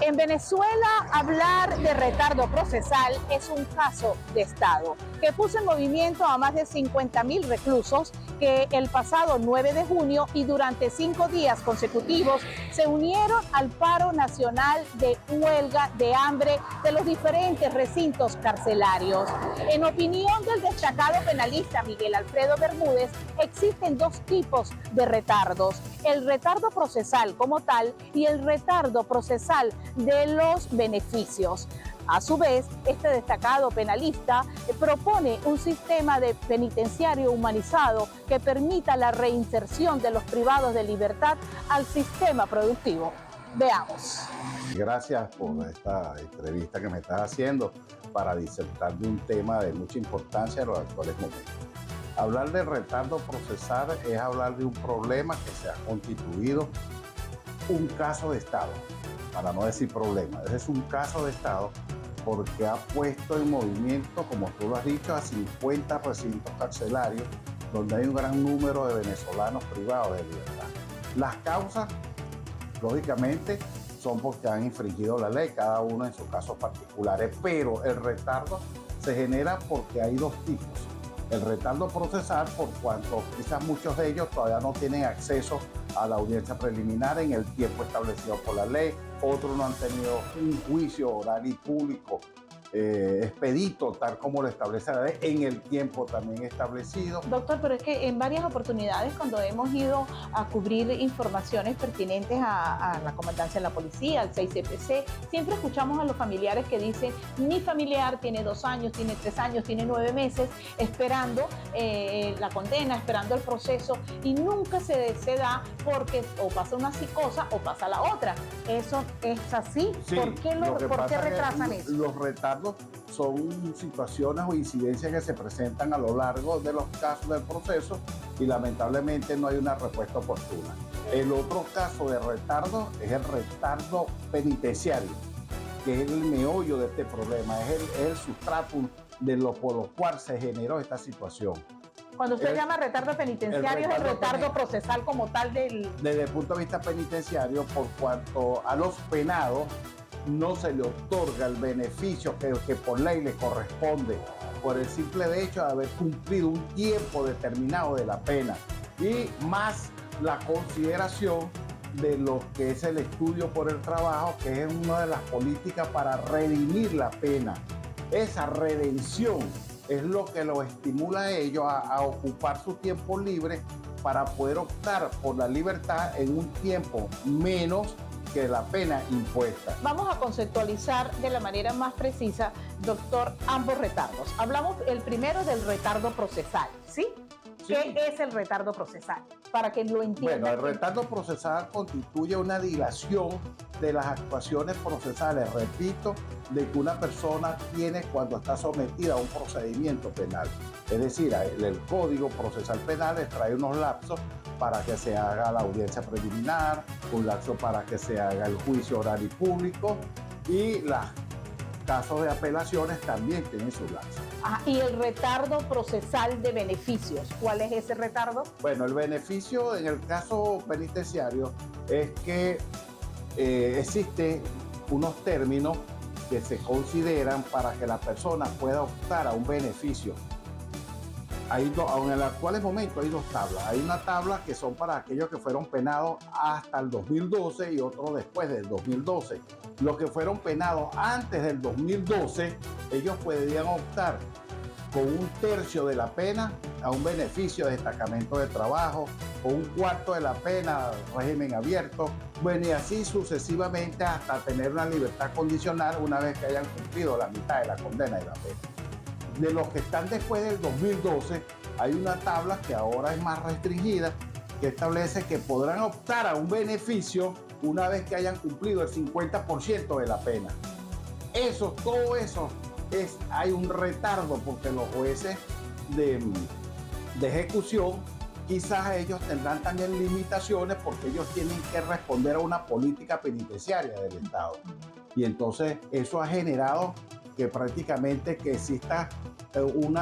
En Venezuela, hablar de retardo procesal es un caso de Estado que puso en movimiento a más de 50.000 reclusos que el pasado 9 de junio y durante 5 días consecutivos se unieron al paro nacional de huelga de hambre de los diferentes recintos carcelarios. En opinión del destacado penalista Miguel Alfredo Bermúdez, existen dos tipos de retardos: el retardo procesal como tal y el retardo procesal de los beneficios. A su vez, este destacado penalista propone un sistema de penitenciario humanizado que permita la reinserción de los privados de libertad al sistema productivo. Veamos. Gracias por esta entrevista que me estás haciendo para disertar de un tema de mucha importancia en los actuales momentos. Hablar de retardo procesal es hablar de un problema que se ha constituido un caso de Estado, para no decir problema. Es un caso de Estado porque ha puesto en movimiento, como tú lo has dicho, a 50 recintos carcelarios donde hay un gran número de venezolanos privados de libertad. Las causas, lógicamente, son porque han infringido la ley, cada uno en sus casos particulares, pero el retardo se genera porque hay dos tipos. El retardo procesal, por cuanto quizás muchos de ellos todavía no tienen acceso a la audiencia preliminar en el tiempo establecido por la ley, otros no han tenido un juicio oral y público expedito, tal como lo establece la ley, en el tiempo también establecido. Doctor, pero es que en varias oportunidades, cuando hemos ido a cubrir informaciones pertinentes a la comandancia de la policía, al 6CPC, siempre escuchamos a los familiares que dicen: mi familiar tiene 2 años, tiene 3 años, tiene 9 meses esperando la condena, esperando el proceso, y nunca se da porque o pasa una cosa o pasa la otra. ¿Eso es así? Sí, ¿Por qué retrasan eso? Los retardos son situaciones o incidencias que se presentan a lo largo de los casos del proceso y lamentablemente no hay una respuesta oportuna. El otro caso de retardo es el retardo penitenciario, que es el meollo de este problema, es el sustrato por lo cual se generó esta situación. Cuando usted llama retardo penitenciario, es el retardo procesal como tal Desde el punto de vista penitenciario, por cuanto a los penados no se le otorga el beneficio que por ley le corresponde por el simple hecho de haber cumplido un tiempo determinado de la pena, y más la consideración de lo que es el estudio por el trabajo, que es una de las políticas para redimir la pena. Esa redención es lo que los estimula a ellos a ocupar su tiempo libre para poder optar por la libertad en un tiempo menos que la pena impuesta. Vamos a conceptualizar de la manera más precisa, doctor, ambos retardos. Hablamos el primero del retardo procesal, ¿sí? Sí. ¿Qué es el retardo procesal? Para que lo entiendan. Bueno, el retardo procesal constituye una dilación de las actuaciones procesales, repito, de que una persona tiene cuando está sometida a un procedimiento penal. Es decir, el Código Procesal Penal trae unos lapsos para que se haga la audiencia preliminar, un lapso para que se haga el juicio oral y público, y los casos de apelaciones también tienen su lapso. Y el retardo procesal de beneficios, ¿cuál es ese retardo? Bueno, el beneficio en el caso penitenciario es que existen unos términos que se consideran para que la persona pueda optar a un beneficio. En el actual momento hay dos tablas. Hay una tabla que son para aquellos que fueron penados hasta el 2012 y otro después del 2012. Los que fueron penados antes del 2012, ellos podían optar con 1/3 de la pena a un beneficio de destacamento de trabajo, o 1/4 de la pena, régimen abierto, bueno, y así sucesivamente hasta tener una libertad condicional una vez que hayan cumplido la mitad de la condena y la pena. De los que están después del 2012, hay una tabla que ahora es más restringida, que establece que podrán optar a un beneficio una vez que hayan cumplido el 50% de la pena. Todo eso hay un retardo porque los jueces de ejecución, quizás ellos tendrán también limitaciones porque ellos tienen que responder a una política penitenciaria del Estado. Y entonces eso ha generado que prácticamente que exista un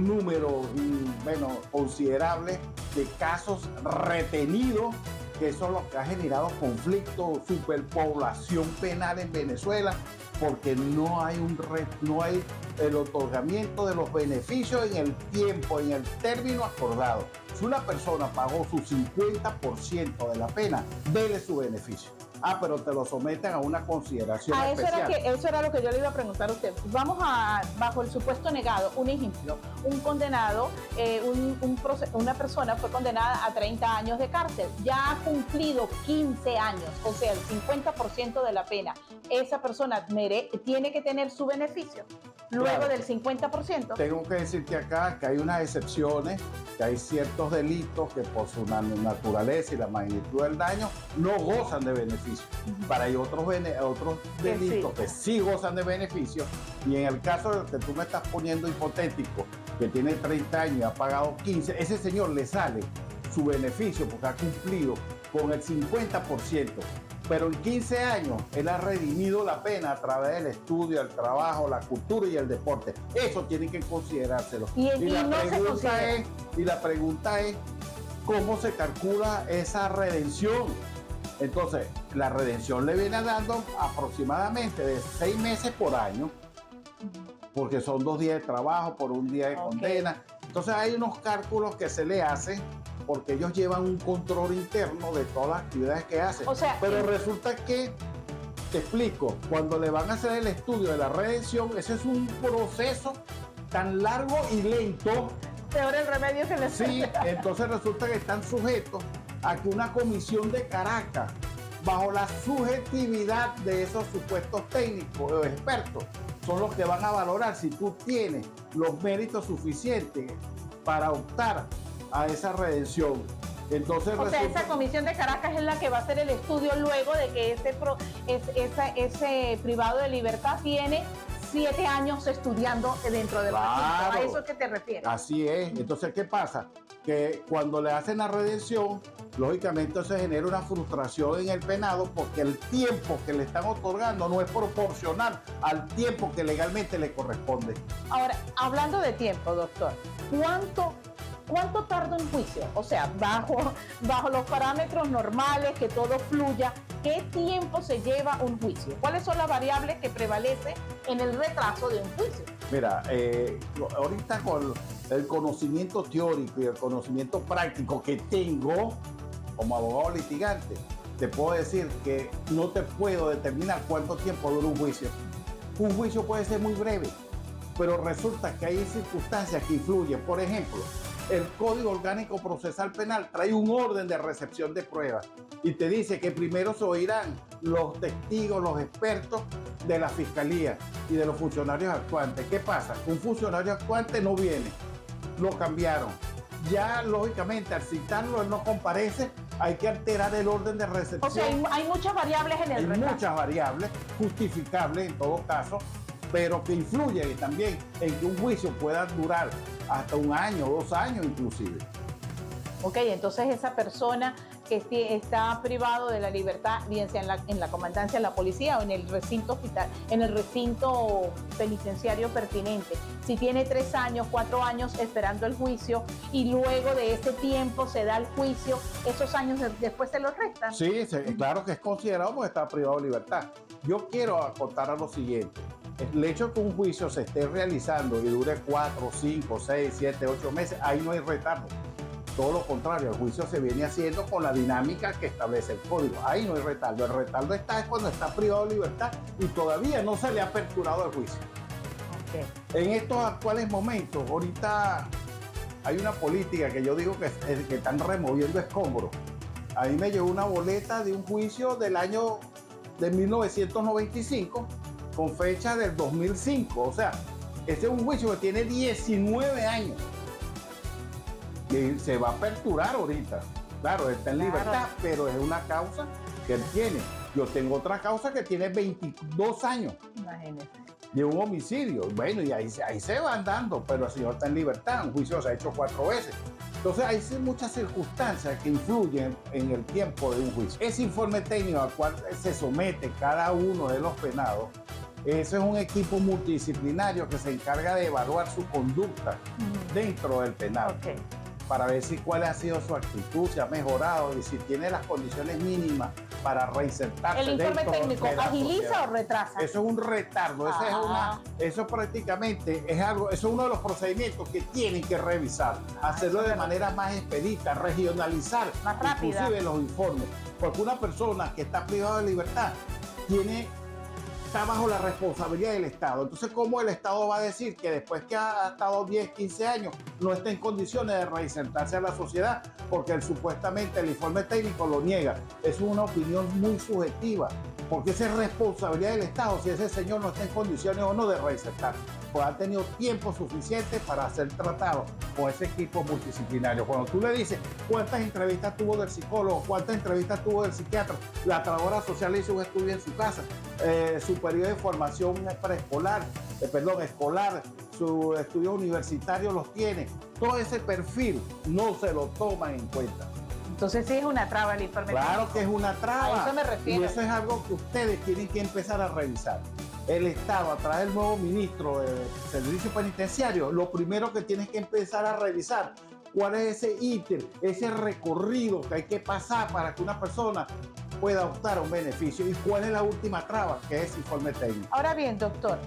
número considerable de casos retenidos que eso es lo que ha generado conflicto, superpoblación penal en Venezuela, porque no hay el otorgamiento de los beneficios en el tiempo, en el término acordado. Si una persona pagó su 50% de la pena, dele su beneficio. Pero te lo someten a una consideración especial. Eso era lo que yo le iba a preguntar a usted. Vamos bajo el supuesto negado, un ejemplo. Un condenado, una persona fue condenada a 30 años de cárcel. Ya ha cumplido 15 años, o sea, el 50% de la pena. Esa persona tiene que tener su beneficio luego Claro. del 50%. Tengo que decirte acá que hay unas excepciones, que hay ciertos delitos que por su naturaleza y la magnitud del daño no gozan de beneficio. Para hay otros delitos que sí gozan de beneficio, y en el caso del que tú me estás poniendo hipotético, que tiene 30 años y ha pagado 15, ese señor le sale su beneficio porque ha cumplido con el 50%. Pero en 15 años él ha redimido la pena a través del estudio, el trabajo, la cultura y el deporte. Eso tiene que considerárselo. Y la pregunta es, ¿cómo se calcula esa redención? Entonces, la redención le viene dando aproximadamente de 6 meses por año, porque son 2 días de trabajo por 1 día de condena. Entonces hay unos cálculos que se le hacen porque ellos llevan un control interno de todas las actividades que hacen. Pero resulta que, te explico, cuando le van a hacer el estudio de la redención, ese es un proceso tan largo y lento. Peor el remedio que les Sí, entonces resulta que están sujetos a que una comisión de Caracas, bajo la subjetividad de esos supuestos técnicos o expertos, son los que van a valorar si tú tienes los méritos suficientes para optar a esa redención. Entonces esa comisión de Caracas es la que va a hacer el estudio luego de que ese privado de libertad tiene 7 años estudiando dentro del recinto. ¿A eso que te refieres? Así es. Entonces, ¿qué pasa? Que cuando le hacen la redención, lógicamente se genera una frustración en el penado porque el tiempo que le están otorgando no es proporcional al tiempo que legalmente le corresponde. Ahora, hablando de tiempo, doctor, ¿cuánto tarda un juicio? O sea, bajo los parámetros normales, que todo fluya, ¿qué tiempo se lleva un juicio? ¿Cuáles son las variables que prevalecen en el retraso de un juicio? Mira, ahorita con el conocimiento teórico y el conocimiento práctico que tengo como abogado litigante, te puedo decir que no te puedo determinar cuánto tiempo dura un juicio. Un juicio puede ser muy breve, pero resulta que hay circunstancias que influyen. Por ejemplo, el Código Orgánico Procesal Penal trae un orden de recepción de pruebas y te dice que primero se oirán los testigos, los expertos de la Fiscalía y de los funcionarios actuantes. ¿Qué pasa? Un funcionario actuante no viene, lo cambiaron. Ya, lógicamente, al citarlo, él no comparece, hay que alterar el orden de recepción. O sea, hay muchas variables en el retraso. Hay muchas variables, justificables en todo caso, pero que influyen también en que un juicio pueda durar hasta 1 año, 2 años inclusive. Ok, entonces esa persona que está privado de la libertad, bien sea en la comandancia de la policía o en el recinto hospital, en el recinto penitenciario pertinente, si tiene 3 años, 4 años esperando el juicio y luego de ese tiempo se da el juicio, esos años después se los restan. Sí, claro que es considerado porque está privado de libertad. Yo quiero acotar a lo siguiente. El hecho de que un juicio se esté realizando y dure 4, 5, 6, 7, 8 meses, ahí no hay retardo. Todo lo contrario, el juicio se viene haciendo con la dinámica que establece el código. Ahí no hay retardo. El retardo es cuando está privado de libertad y todavía no se le ha aperturado el juicio. Okay. En estos actuales momentos, ahorita hay una política que yo digo que están removiendo escombros. A mí me llegó una boleta de un juicio del año de 1995 con fecha del 2005. O sea, este es un juicio que tiene 19 años. Y se va a aperturar ahorita. Claro, él está en libertad, pero es una causa que él tiene. Yo tengo otra causa que tiene 22 años. Imagínese. De un homicidio. Bueno, y ahí se van dando, pero el señor está en libertad. Un juicio se ha hecho 4 veces. Entonces, hay muchas circunstancias que influyen en el tiempo de un juicio. Ese informe técnico al cual se somete cada uno de los penados, ese es un equipo multidisciplinario que se encarga de evaluar su conducta dentro del penal. Okay. para ver si cuál ha sido su actitud, si ha mejorado y si tiene las condiciones mínimas para reinsertarse. El informe dentro técnico, de la ¿agiliza sociedad. o retrasa? Eso es un retardo, eso prácticamente es algo, eso es uno de los procedimientos que tienen que revisar, hacerlo de manera más expedita, regionalizar, más rápida, inclusive los informes, porque una persona que está privada de libertad está bajo la responsabilidad del Estado. Entonces, ¿cómo el Estado va a decir que después que ha estado 10, 15 años no está en condiciones de reinsertarse a la sociedad? Porque supuestamente el informe técnico lo niega. Es una opinión muy subjetiva, porque esa es responsabilidad del Estado si ese señor no está en condiciones o no de reinsertar. Pues ha tenido tiempo suficiente para ser tratado con ese equipo multidisciplinario. Cuando tú le dices cuántas entrevistas tuvo del psicólogo, cuántas entrevistas tuvo del psiquiatra, la trabajadora social hizo un estudio en su casa, su periodo de formación preescolar, escolar, su estudio universitario los tiene. Todo ese perfil no se lo toman en cuenta. Entonces sí es una traba el informe Claro técnico. que es una traba. A eso me refiero. Y eso es algo que ustedes tienen que empezar a revisar. El Estado, a través del nuevo ministro de Servicio Penitenciario, lo primero que tiene que empezar a revisar cuál es ese ítem, ese recorrido que hay que pasar para que una persona pueda optar a un beneficio y cuál es la última traba, que es informe técnico. Ahora bien, doctor,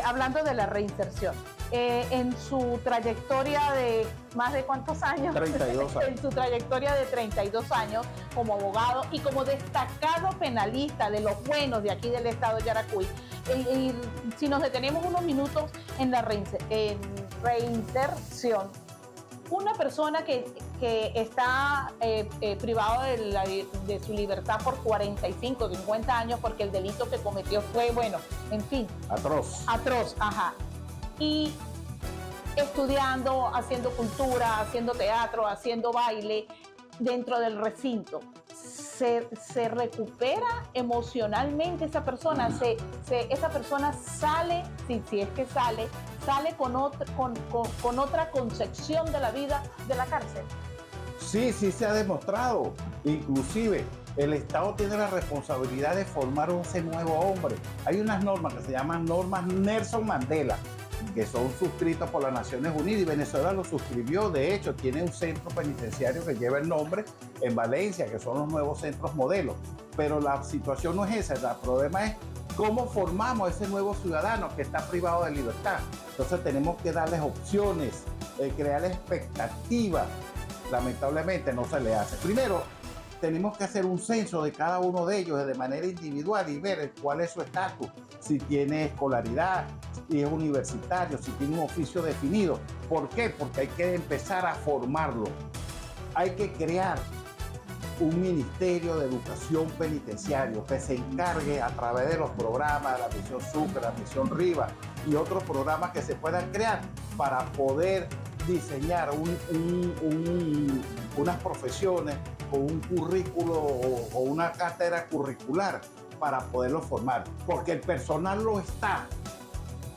hablando de la reinserción, en su trayectoria de más de ¿cuántos años? 32 años. En su trayectoria de 32 años como abogado y como destacado penalista de los buenos de aquí del estado de Yaracuy, y si nos detenemos unos minutos en la reinserción, una persona que está privado de su libertad por 45, 50 años porque el delito que cometió fue, bueno, en fin. Atroz. Atroz, ajá. Y estudiando, haciendo cultura, haciendo teatro, haciendo baile dentro del recinto. Se recupera emocionalmente esa persona, esa persona sale, si es que sale con otra concepción de la vida de la cárcel. Sí se ha demostrado. Inclusive el Estado tiene la responsabilidad de formar ese nuevo hombre. Hay unas normas que se llaman normas Nelson Mandela, que son suscritas por las Naciones Unidas y Venezuela lo suscribió. De hecho, tiene un centro penitenciario que lleva el nombre en Valencia, que son los nuevos centros modelos. Pero la situación no es esa, el problema es cómo formamos ese nuevo ciudadano que está privado de libertad. Entonces tenemos que darles opciones, crear expectativas. Lamentablemente no se le hace. Primero, tenemos que hacer un censo de cada uno de ellos de manera individual y ver cuál es su estatus, si tiene escolaridad, si es universitario, si tiene un oficio definido. ¿Por qué? Porque hay que empezar a formarlo. Hay que crear un ministerio de educación penitenciario que se encargue a través de los programas, la misión Sucre, la misión Riva y otros programas que se puedan crear para poder diseñar unas profesiones o un currículo o una cátedra curricular para poderlo formar, porque el personal lo está.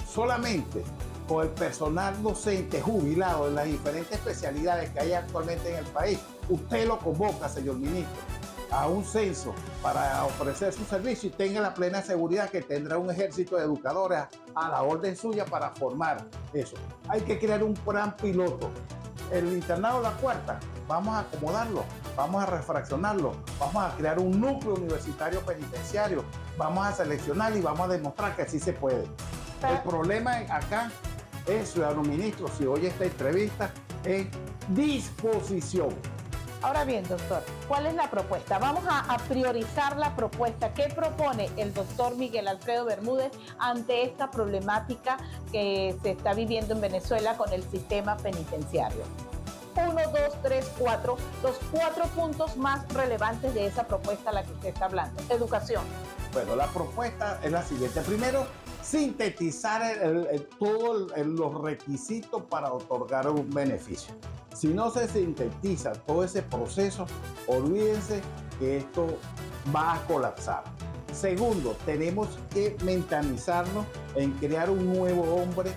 Solamente con el personal docente jubilado en las diferentes especialidades que hay actualmente en el país, usted lo convoca, señor ministro, a un censo para ofrecer su servicio y tenga la plena seguridad que tendrá un ejército de educadores a la orden suya para formar eso. Hay que crear un plan piloto. El internado La Cuarta, vamos a acomodarlo, vamos a refraccionarlo, vamos a crear un núcleo universitario penitenciario, vamos a seleccionar y vamos a demostrar que así se puede. El problema acá es, ciudadano ministro, si oye esta entrevista, es disposición. Ahora bien, doctor, ¿cuál es la propuesta? Vamos a priorizar la propuesta. ¿Qué propone el doctor Miguel Alfredo Bermúdez ante esta problemática que se está viviendo en Venezuela con el sistema penitenciario? 1, 2, 3, 4, los 4 puntos más relevantes de esa propuesta a la que usted está hablando. Educación. Bueno, la propuesta es la siguiente. Primero, sintetizar todos los requisitos para otorgar un beneficio. Si no se sintetiza todo ese proceso, olvídense que esto va a colapsar. Segundo, tenemos que mentalizarnos en crear un nuevo hombre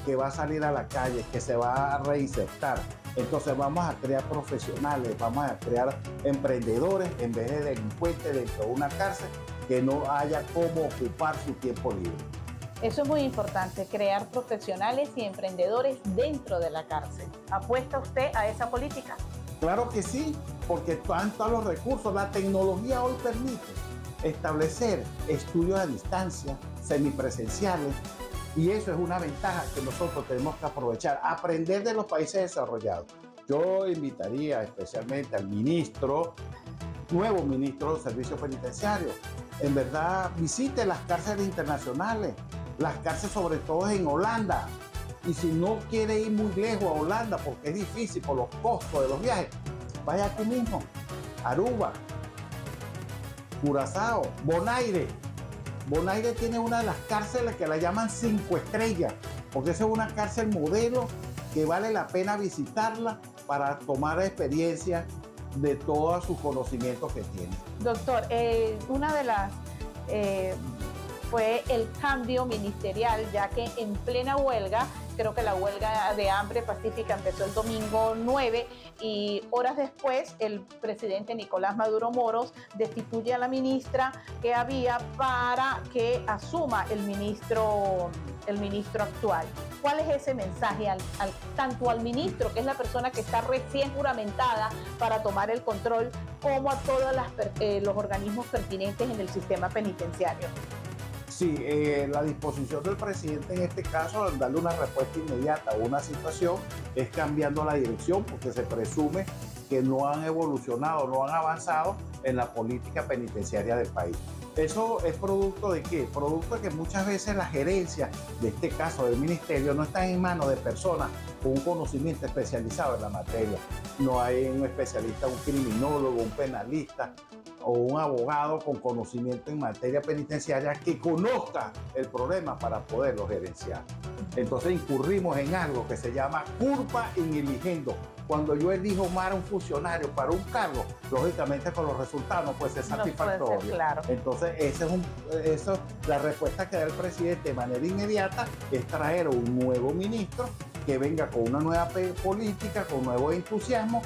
que va a salir a la calle, que se va a reinsertar. Entonces vamos a crear profesionales, vamos a crear emprendedores en vez de delincuentes dentro de una cárcel que no haya cómo ocupar su tiempo libre. Eso es muy importante, crear profesionales y emprendedores dentro de la cárcel. ¿Apuesta usted a esa política? Claro que sí, porque están todos los recursos. La tecnología hoy permite establecer estudios a distancia, semipresenciales, y eso es una ventaja que nosotros tenemos que aprovechar, aprender de los países desarrollados. Yo invitaría especialmente al nuevo ministro de Servicios Penitenciarios, en verdad visite las cárceles internacionales, las cárceles sobre todo en Holanda. Y si no quiere ir muy lejos a Holanda porque es difícil por los costos de los viajes, vaya aquí mismo, Aruba, Curazao, Bonaire. Bonaire tiene una de las cárceles que la llaman 5 estrellas, porque esa es una cárcel modelo que vale la pena visitarla para tomar experiencia de todos sus conocimientos que tiene. Doctor, una de las fue el cambio ministerial, ya que en plena huelga, creo que la huelga de hambre pacífica empezó el domingo 9 y horas después el presidente Nicolás Maduro Moros destituye a la ministra que había para que asuma el ministro actual. ¿Cuál es ese mensaje tanto al ministro, que es la persona que está recién juramentada para tomar el control, como a todos los organismos pertinentes en el sistema penitenciario? Sí, la disposición del presidente en este caso al darle una respuesta inmediata a una situación es cambiando la dirección, porque se presume que no han evolucionado, no han avanzado en la política penitenciaria del país. ¿Eso es producto de qué? Producto de que muchas veces la gerencia, de este caso del ministerio, no está en manos de personas con un conocimiento especializado en la materia. No hay un especialista, un criminólogo, un penalista o un abogado con conocimiento en materia penitenciaria que conozca el problema para poderlo gerenciar. Entonces incurrimos en algo que se llama culpa in eligendo. Cuando yo elijo mal a un funcionario para un cargo, lógicamente con los resultados no puede ser satisfactorio. No puede ser, claro. Entonces, la respuesta que da el presidente de manera inmediata es traer un nuevo ministro que venga con una nueva política, con nuevo entusiasmo,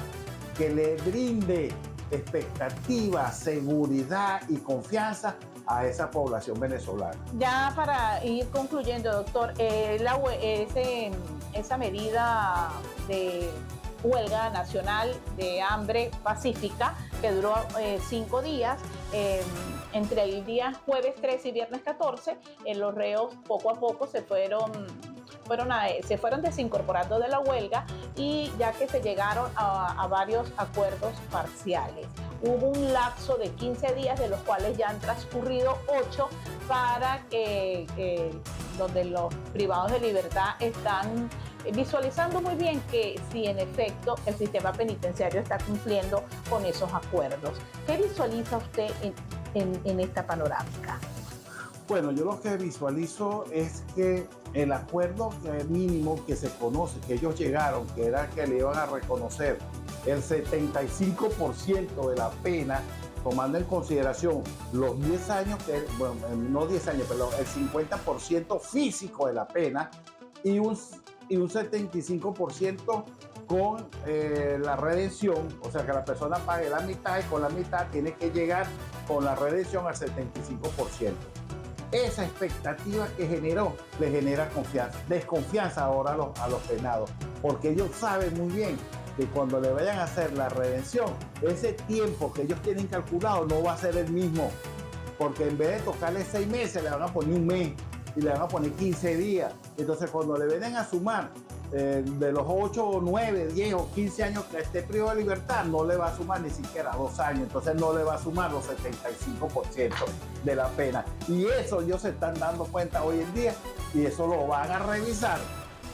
que le brinde expectativa, seguridad y confianza a esa población venezolana. Ya para ir concluyendo, doctor, esa medida de huelga nacional de hambre pacífica que duró 5 días, entre el día jueves 13 y viernes 14, los reos poco a poco se fueron desincorporando de la huelga, y ya que se llegaron a varios acuerdos parciales. Hubo un lapso de 15 días, de los cuales ya han transcurrido 8, para donde los privados de libertad están visualizando muy bien que sí, en efecto, el sistema penitenciario está cumpliendo con esos acuerdos. ¿Qué visualiza usted en esta panorámica? Bueno, yo lo que visualizo es que el acuerdo mínimo que se conoce, que ellos llegaron, que era que le iban a reconocer el 75% de la pena, tomando en consideración los 10 años, bueno, no 10 años, pero el 50% físico de la pena y un 75% con la redención, o sea que la persona pague la mitad y con la mitad tiene que llegar con la redención al 75%. Esa expectativa que generó le genera desconfianza ahora a los penados, porque ellos saben muy bien que cuando le vayan a hacer la redención, ese tiempo que ellos tienen calculado no va a ser el mismo, porque en vez de tocarle 6 meses le van a poner un mes y le van a poner 15 días. Entonces cuando le vienen a sumar de los 8, 9, 10 o 15 años que esté privado de libertad, no le va a sumar ni siquiera 2 años, entonces no le va a sumar los 75% de la pena. Y eso ellos se están dando cuenta hoy en día, y eso lo van a revisar,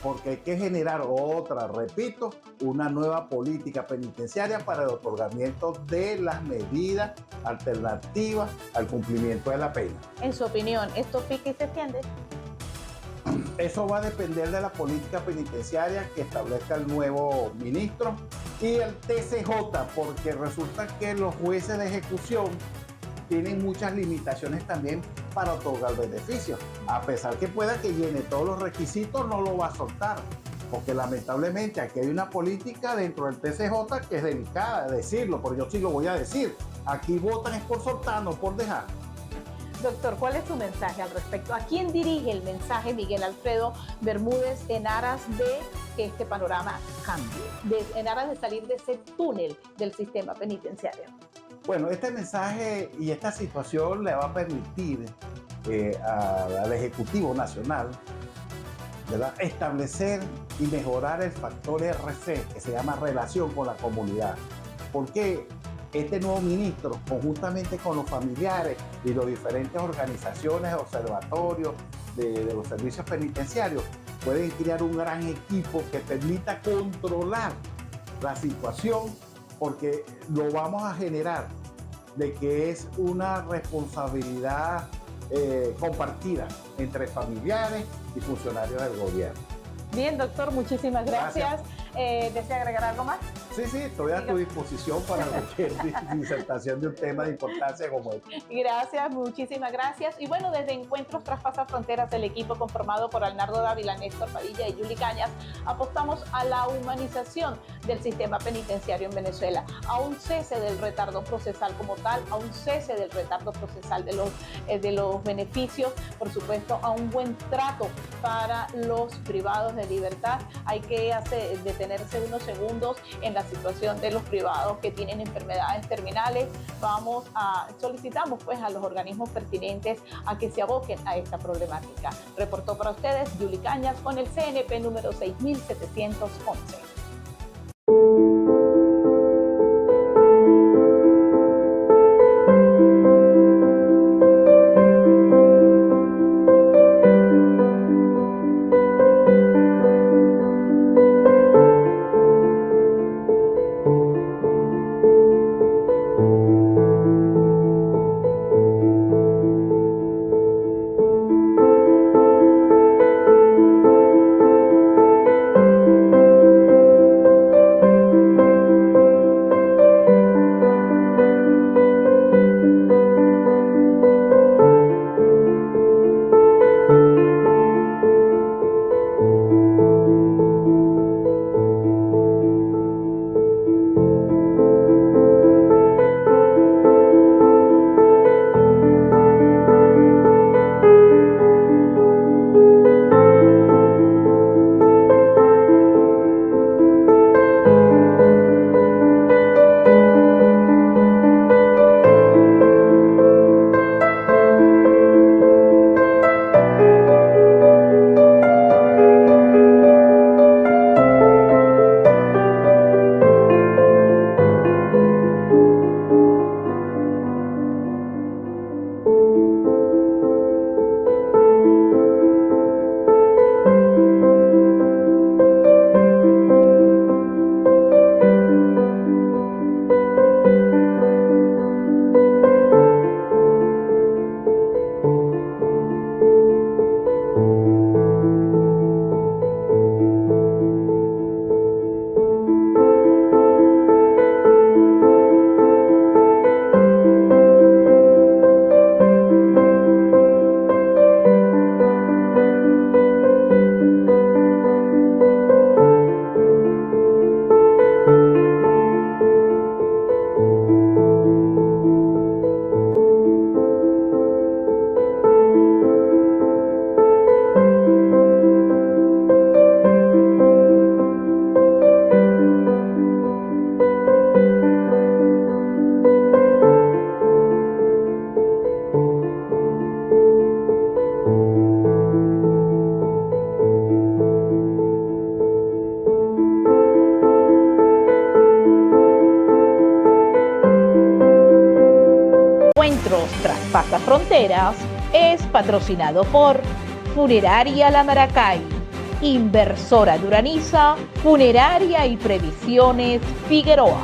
porque hay que generar otra, repito, una nueva política penitenciaria para el otorgamiento de las medidas alternativas al cumplimiento de la pena. En su opinión, ¿esto pica y se extiende? Eso va a depender de la política penitenciaria que establezca el nuevo ministro y el TCJ, porque resulta que los jueces de ejecución tienen muchas limitaciones también para otorgar beneficios. A pesar que pueda que llene todos los requisitos, no lo va a soltar, porque lamentablemente aquí hay una política dentro del TCJ que es delicada de decirlo, pero yo sí lo voy a decir. Aquí votan es por soltar, no por dejar. Doctor, ¿cuál es su mensaje al respecto? ¿A quién dirige el mensaje Miguel Alfredo Bermúdez en aras de que este panorama cambie, en aras de salir de ese túnel del sistema penitenciario? Bueno, este mensaje y esta situación le va a permitir al Ejecutivo Nacional, ¿verdad?, establecer y mejorar el factor RC, que se llama relación con la comunidad. Porque este nuevo ministro, conjuntamente con los familiares y las diferentes organizaciones, observatorios de los servicios penitenciarios, pueden crear un gran equipo que permita controlar la situación, porque lo vamos a generar de que es una responsabilidad compartida entre familiares y funcionarios del gobierno. Bien, doctor, muchísimas gracias. ¿Desea agregar algo más? Sí, estoy a tu disposición para cualquier disertación de un tema de importancia como este. Gracias, muchísimas gracias. Y bueno, desde Encuentros Traspasa Fronteras, el equipo conformado por Arnaldo Dávila, Néstor Padilla y Yuli Cañas, apostamos a la humanización del sistema penitenciario en Venezuela, a un cese del retardo procesal como tal, a un cese del retardo procesal de los beneficios, por supuesto, a un buen trato para los privados de libertad. Hay que detenerse unos segundos en la situación de los privados que tienen enfermedades terminales. Solicitamos pues a los organismos pertinentes a que se aboquen a esta problemática. Reportó para ustedes Yuli Cañas con el CNP número 6711. Traspasa Fronteras es patrocinado por Funeraria La Maracay, Inversora Duraniza, Funeraria y Previsiones Figueroa.